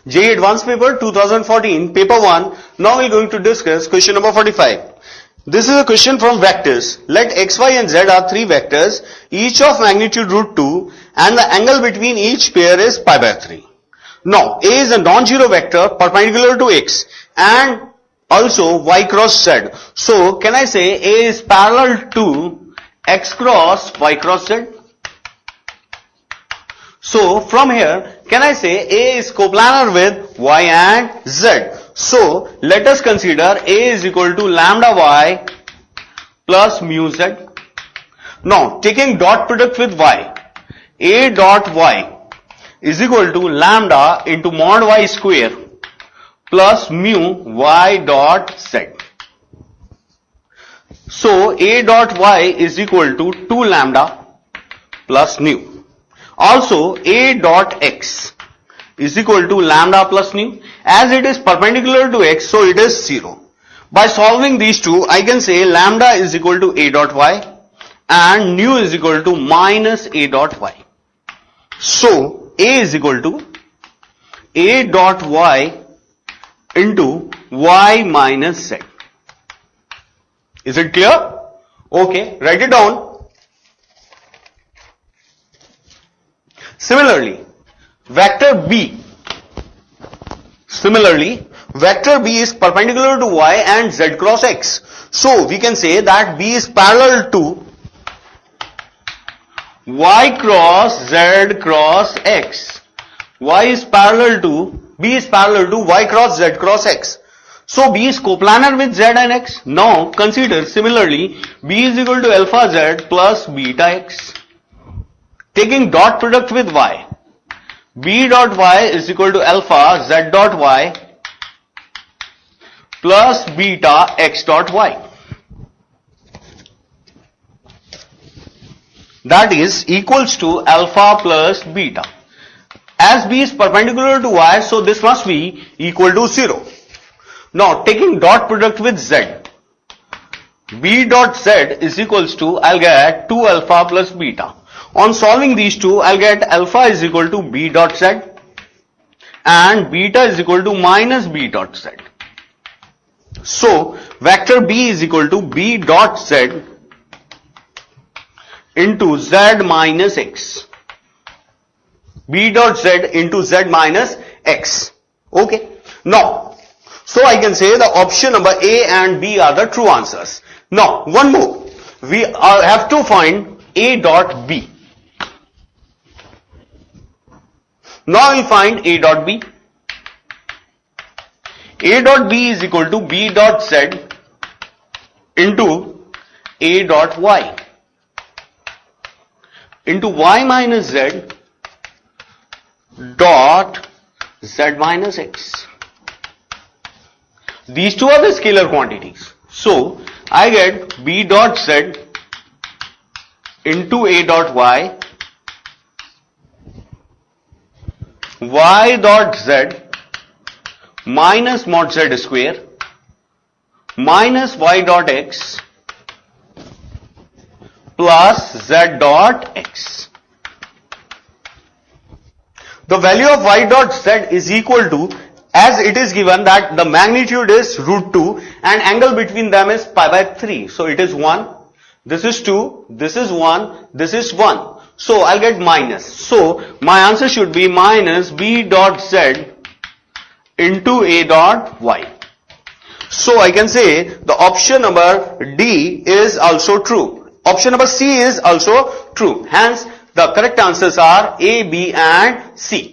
JEE Advanced Paper 2014, Paper 1. Now we're going to discuss question number 45. This is a question from vectors. Let x, y and z are three vectors, each of magnitude root 2, and the angle between each pair is pi by 3. Now, A is a non-zero vector perpendicular to x and also y cross z. So, can I say A is parallel to x cross y cross z? So, from here, can I say A is coplanar with y and z? So, let us consider A is equal to lambda y plus mu z. Now, taking dot product with y, A dot y is equal to lambda into mod y square plus mu y dot z. So, A dot y is equal to 2 lambda plus nu. Also, A dot x is equal to lambda plus nu. As it is perpendicular to x, so it is 0. By solving these two, I can say lambda is equal to A dot y and nu is equal to minus A dot y. So, A is equal to A dot y into y minus z. Is it clear? Okay, write it down. Similarly, vector B is perpendicular to y and z cross x. So, we can say that B is parallel to y cross z cross x. B is parallel to y cross z cross x. So, B is coplanar with z and x. Now, consider similarly, B is equal to alpha z plus beta x. Taking dot product with y, B dot y is equal to alpha z dot y plus beta x dot y. That is equals to alpha plus beta. As B is perpendicular to y, so this must be equal to 0. Now, taking dot product with z, B dot z is equals to, I'll get 2 alpha plus beta. On solving these two, I'll get alpha is equal to B dot z and beta is equal to minus B dot z. So, vector B is equal to B dot z into z minus x. B dot z into z minus x. Okay. Now, so I can say the option number A and B are the true answers. Now, one more. We have to find A dot B. Now we find A dot B. A dot B is equal to B dot Z into A dot Y into Y minus Z dot Z minus X. These two are the scalar quantities. So, I get B dot Z into A dot Y, y dot z minus mod z square minus y dot x plus z dot x. The value of y dot z is equal to, as it is given that the magnitude is root 2 and angle between them is pi by 3. So it is 1, this is 2, this is 1, this is 1. So, I'll get minus. So, my answer should be minus B dot Z into A dot Y. So, I can say the option number D is also true. Option number C is also true. Hence, the correct answers are A, B and C.